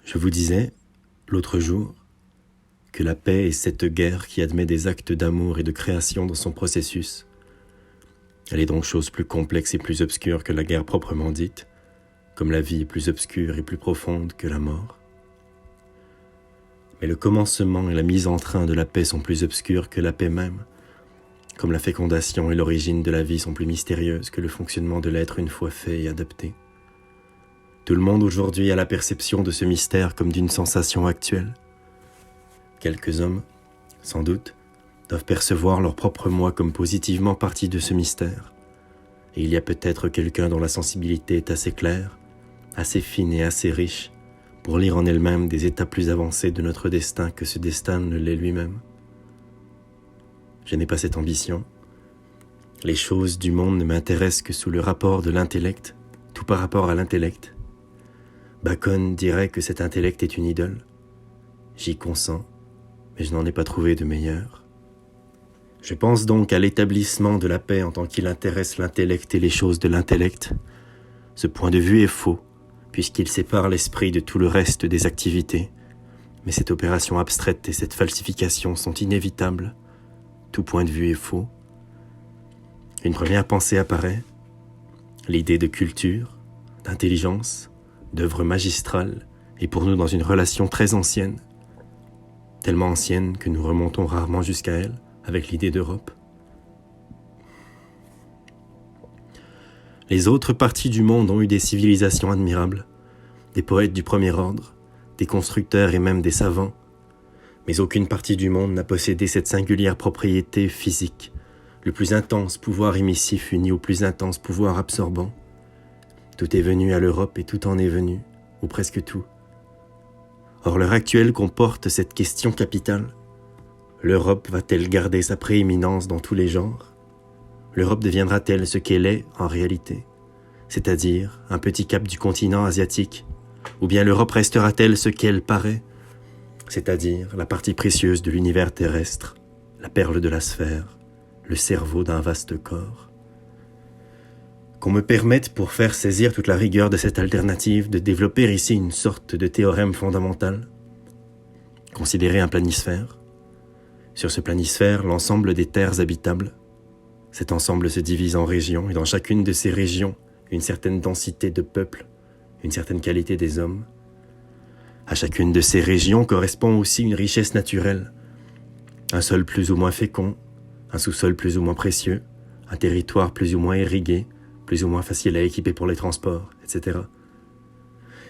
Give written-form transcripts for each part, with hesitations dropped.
Je vous disais, l'autre jour, que la paix est cette guerre qui admet des actes d'amour et de création dans son processus. Elle est donc chose plus complexe et plus obscure que la guerre proprement dite, comme la vie est plus obscure et plus profonde que la mort. Mais le commencement et la mise en train de la paix sont plus obscurs que la paix même, comme la fécondation et l'origine de la vie sont plus mystérieuses que le fonctionnement de l'être une fois fait et adapté. Tout le monde aujourd'hui a la perception de ce mystère comme d'une sensation actuelle. Quelques hommes, sans doute, doivent percevoir leur propre moi comme positivement partie de ce mystère. Et il y a peut-être quelqu'un dont la sensibilité est assez claire, assez fine et assez riche pour lire en elle-même des états plus avancés de notre destin que ce destin ne l'est lui-même. Je n'ai pas cette ambition. Les choses du monde ne m'intéressent que sous le rapport de l'intellect, tout par rapport à l'intellect. Bacon dirait que cet intellect est une idole. J'y consens, mais je n'en ai pas trouvé de meilleur. Je pense donc à l'établissement de la paix en tant qu'il intéresse l'intellect et les choses de l'intellect. Ce point de vue est faux, puisqu'il sépare l'esprit de tout le reste des activités. Mais cette opération abstraite et cette falsification sont inévitables. Tout point de vue est faux. Une première pensée apparaît, l'idée de culture, d'intelligence, d'œuvre magistrale est pour nous dans une relation très ancienne, tellement ancienne que nous remontons rarement jusqu'à elle avec l'idée d'Europe. Les autres parties du monde ont eu des civilisations admirables, des poètes du premier ordre, des constructeurs et même des savants, mais aucune partie du monde n'a possédé cette singulière propriété physique, le plus intense pouvoir émissif uni au plus intense pouvoir absorbant. Tout est venu à l'Europe et tout en est venu, ou presque tout. Or l'heure actuelle comporte cette question capitale. L'Europe va-t-elle garder sa prééminence dans tous les genres ? L'Europe deviendra-t-elle ce qu'elle est en réalité, c'est-à-dire un petit cap du continent asiatique, ou bien l'Europe restera-t-elle ce qu'elle paraît, c'est-à-dire la partie précieuse de l'univers terrestre, la perle de la sphère, le cerveau d'un vaste corps ? Qu'on me permette, pour faire saisir toute la rigueur de cette alternative, de développer ici une sorte de théorème fondamental. Considérez un planisphère. Sur ce planisphère, l'ensemble des terres habitables. Cet ensemble se divise en régions, et dans chacune de ces régions, une certaine densité de peuples, une certaine qualité des hommes. À chacune de ces régions correspond aussi une richesse naturelle. Un sol plus ou moins fécond, un sous-sol plus ou moins précieux, un territoire plus ou moins irrigué, plus ou moins facile à équiper pour les transports, etc.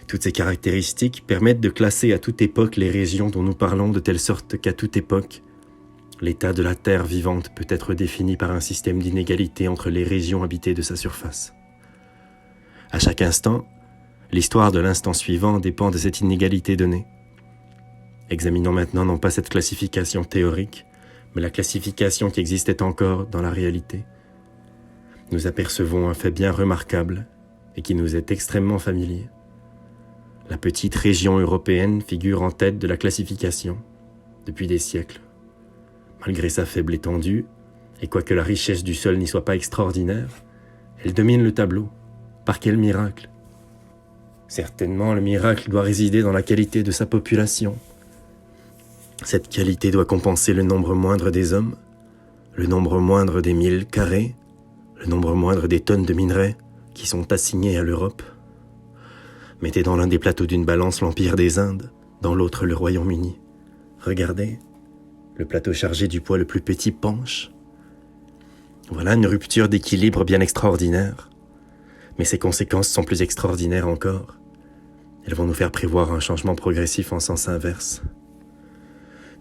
Toutes ces caractéristiques permettent de classer à toute époque les régions dont nous parlons de telle sorte qu'à toute époque, l'état de la terre vivante peut être défini par un système d'inégalité entre les régions habitées de sa surface. À chaque instant, l'histoire de l'instant suivant dépend de cette inégalité donnée. Examinons maintenant non pas cette classification théorique, mais la classification qui existait encore dans la réalité. Nous apercevons un fait bien remarquable et qui nous est extrêmement familier. La petite région européenne figure en tête de la classification depuis des siècles. Malgré sa faible étendue, et quoique la richesse du sol n'y soit pas extraordinaire, elle domine le tableau. Par quel miracle ? Certainement, le miracle doit résider dans la qualité de sa population. Cette qualité doit compenser le nombre moindre des hommes, le nombre moindre des milles carrés, le nombre moindre des tonnes de minerais qui sont assignés à l'Europe. Mettez dans l'un des plateaux d'une balance l'Empire des Indes, dans l'autre le Royaume-Uni. Regardez, le plateau chargé du poids le plus petit penche. Voilà une rupture d'équilibre bien extraordinaire. Mais ses conséquences sont plus extraordinaires encore. Elles vont nous faire prévoir un changement progressif en sens inverse.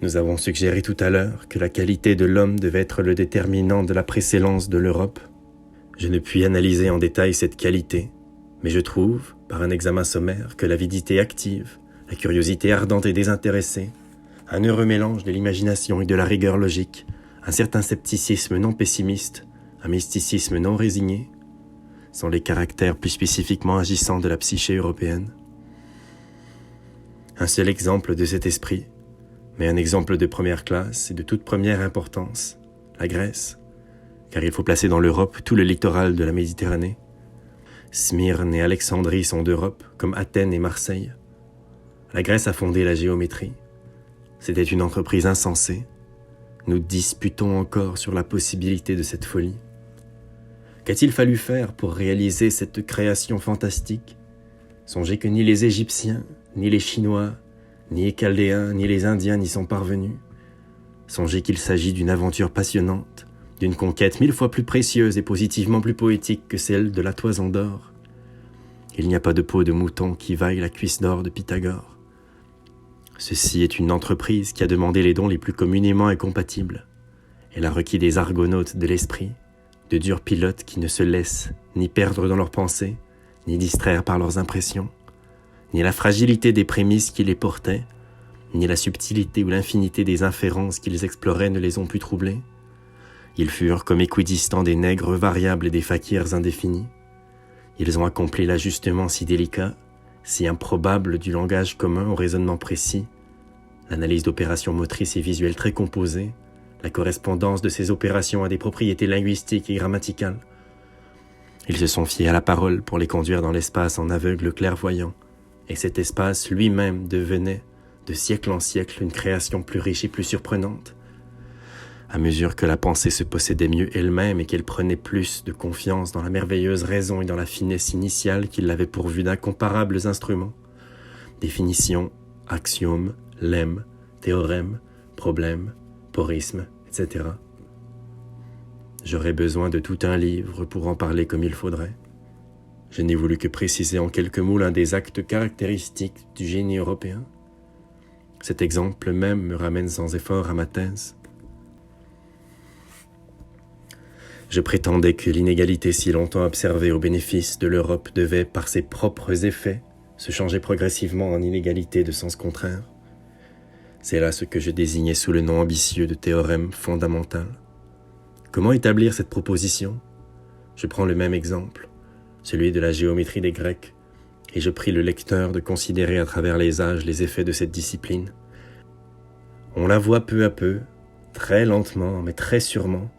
Nous avons suggéré tout à l'heure que la qualité de l'homme devait être le déterminant de la précédence de l'Europe. Je ne puis analyser en détail cette qualité, mais je trouve, par un examen sommaire, que l'avidité active, la curiosité ardente et désintéressée, un heureux mélange de l'imagination et de la rigueur logique, un certain scepticisme non pessimiste, un mysticisme non résigné, sont les caractères plus spécifiquement agissants de la psyché européenne. Un seul exemple de cet esprit, mais un exemple de première classe et de toute première importance, la Grèce, car il faut placer dans l'Europe tout le littoral de la Méditerranée. Smyrne et Alexandrie sont d'Europe, comme Athènes et Marseille. La Grèce a fondé la géométrie. C'était une entreprise insensée. Nous disputons encore sur la possibilité de cette folie. Qu'a-t-il fallu faire pour réaliser cette création fantastique? Songez que ni les Égyptiens, ni les Chinois, ni les Chaldéens, ni les Indiens n'y sont parvenus. Songez qu'il s'agit d'une aventure passionnante, d'une conquête 1000 fois plus précieuse et positivement plus poétique que celle de la toison d'or. Il n'y a pas de peau de mouton qui vaille la cuisse d'or de Pythagore. Ceci est une entreprise qui a demandé les dons les plus communément incompatibles. Elle a requis des argonautes de l'esprit, de durs pilotes qui ne se laissent ni perdre dans leurs pensées, ni distraire par leurs impressions, ni la fragilité des prémices qui les portaient, ni la subtilité ou l'infinité des inférences qu'ils exploraient ne les ont pu troubler. Ils furent comme équidistants des nègres variables et des fakirs indéfinis. Ils ont accompli l'ajustement si délicat, si improbable du langage commun au raisonnement précis, l'analyse d'opérations motrices et visuelles très composées, la correspondance de ces opérations à des propriétés linguistiques et grammaticales. Ils se sont fiés à la parole pour les conduire dans l'espace en aveugles clairvoyants, et cet espace lui-même devenait, de siècle en siècle, une création plus riche et plus surprenante. À mesure que la pensée se possédait mieux elle-même et qu'elle prenait plus de confiance dans la merveilleuse raison et dans la finesse initiale qui l'avait pourvue d'incomparables instruments, définitions, axiomes, lemmes, théorèmes, problèmes, porismes, etc. J'aurais besoin de tout un livre pour en parler comme il faudrait. Je n'ai voulu que préciser en quelques mots l'un des actes caractéristiques du génie européen. Cet exemple même me ramène sans effort à ma thèse. Je prétendais que l'inégalité si longtemps observée au bénéfice de l'Europe devait, par ses propres effets, se changer progressivement en inégalité de sens contraire. C'est là ce que je désignais sous le nom ambitieux de théorème fondamental. Comment établir cette proposition? Je prends le même exemple, celui de la géométrie des Grecs, et je prie le lecteur de considérer à travers les âges les effets de cette discipline. On la voit peu à peu, très lentement, mais très sûrement,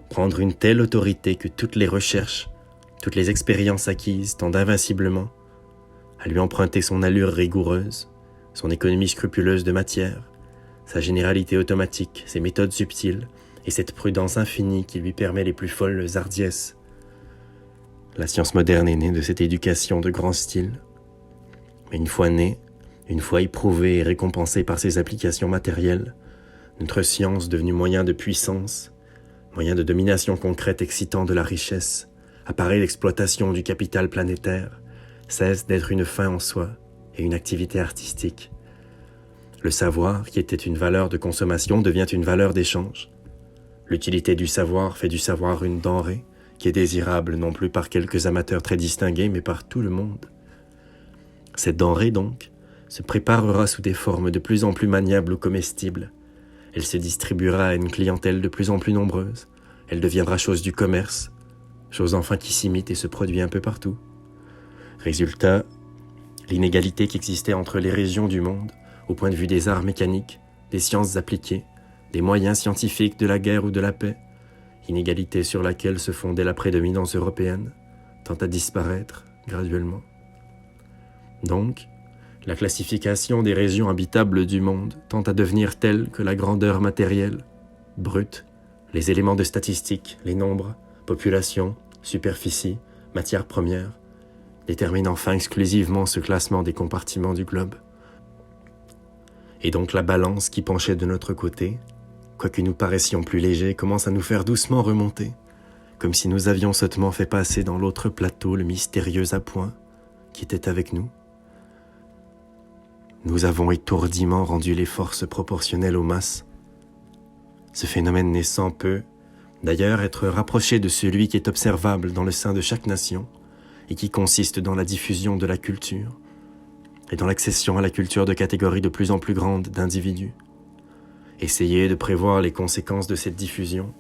prendre une telle autorité que toutes les recherches, toutes les expériences acquises tendent invinciblement à lui emprunter son allure rigoureuse, son économie scrupuleuse de matière, sa généralité automatique, ses méthodes subtiles et cette prudence infinie qui lui permet les plus folles hardiesses. La science moderne est née de cette éducation de grand style. Mais une fois née, une fois éprouvée et récompensée par ses applications matérielles, notre science, devenue moyen de puissance, moyen de domination concrète excitant de la richesse, appareil d'exploitation du capital planétaire, cesse d'être une fin en soi et une activité artistique. Le savoir, qui était une valeur de consommation, devient une valeur d'échange. L'utilité du savoir fait du savoir une denrée qui est désirable non plus par quelques amateurs très distingués, mais par tout le monde. Cette denrée, donc, se préparera sous des formes de plus en plus maniables ou comestibles. Elle se distribuera à une clientèle de plus en plus nombreuse. Elle deviendra chose du commerce, chose enfin qui s'imite et se produit un peu partout. Résultat, l'inégalité qui existait entre les régions du monde, au point de vue des arts mécaniques, des sciences appliquées, des moyens scientifiques de la guerre ou de la paix, inégalité sur laquelle se fondait la prédominance européenne, tend à disparaître graduellement. Donc, la classification des régions habitables du monde tend à devenir telle que la grandeur matérielle, brute, les éléments de statistique, les nombres, population, superficie, matières premières, détermine enfin exclusivement ce classement des compartiments du globe. Et donc la balance qui penchait de notre côté, quoique nous paraissions plus légers, commence à nous faire doucement remonter, comme si nous avions sottement fait passer dans l'autre plateau le mystérieux appoint qui était avec nous. Nous avons étourdiment rendu les forces proportionnelles aux masses. Ce phénomène n'est sans peu, d'ailleurs, être rapproché de celui qui est observable dans le sein de chaque nation et qui consiste dans la diffusion de la culture et dans l'accession à la culture de catégories de plus en plus grandes d'individus. Essayer de prévoir les conséquences de cette diffusion,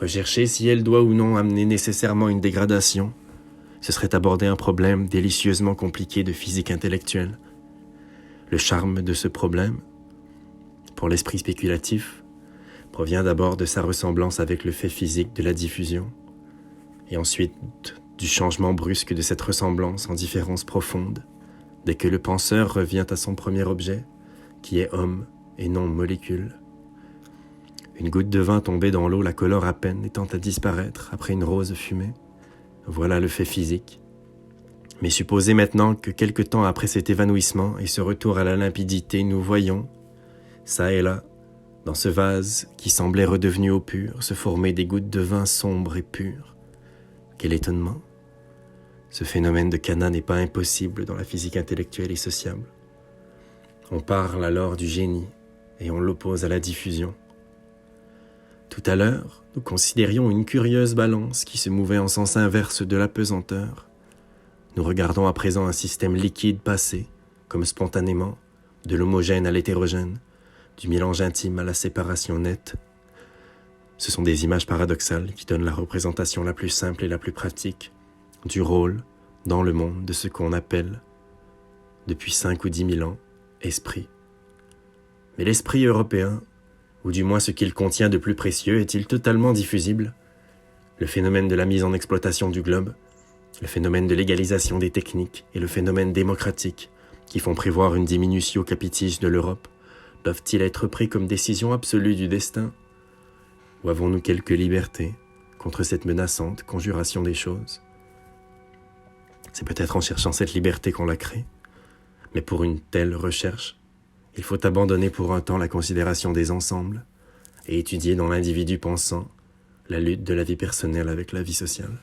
rechercher si elle doit ou non amener nécessairement une dégradation, ce serait aborder un problème délicieusement compliqué de physique intellectuelle. Le charme de ce problème, pour l'esprit spéculatif, provient d'abord de sa ressemblance avec le fait physique de la diffusion, et ensuite du changement brusque de cette ressemblance en différence profonde, dès que le penseur revient à son premier objet, qui est homme et non molécule. Une goutte de vin tombée dans l'eau la colore à peine et tend à disparaître après une rose fumée. Voilà le fait physique. Mais supposez maintenant que quelque temps après cet évanouissement et ce retour à la limpidité, nous voyons, çà et là, dans ce vase qui semblait redevenu eau pure, se former des gouttes de vin sombres et pures. Quel étonnement! Ce phénomène de Cana n'est pas impossible dans la physique intellectuelle et sociable. On parle alors du génie et on l'oppose à la diffusion. Tout à l'heure, nous considérions une curieuse balance qui se mouvait en sens inverse de la pesanteur. Nous regardons à présent un système liquide passer, comme spontanément, de l'homogène à l'hétérogène, du mélange intime à la séparation nette. Ce sont des images paradoxales qui donnent la représentation la plus simple et la plus pratique du rôle dans le monde de ce qu'on appelle, depuis 5 ou 10 000 ans, esprit. Mais l'esprit européen, ou du moins ce qu'il contient de plus précieux, est-il totalement diffusible? Le phénomène de la mise en exploitation du globe, le phénomène de l'égalisation des techniques et le phénomène démocratique qui font prévoir une diminutio capitis de l'Europe, doivent-ils être pris comme décision absolue du destin? Ou avons-nous quelque liberté contre cette menaçante conjuration des choses? C'est peut-être en cherchant cette liberté qu'on la crée, mais pour une telle recherche, il faut abandonner pour un temps la considération des ensembles et étudier dans l'individu pensant la lutte de la vie personnelle avec la vie sociale.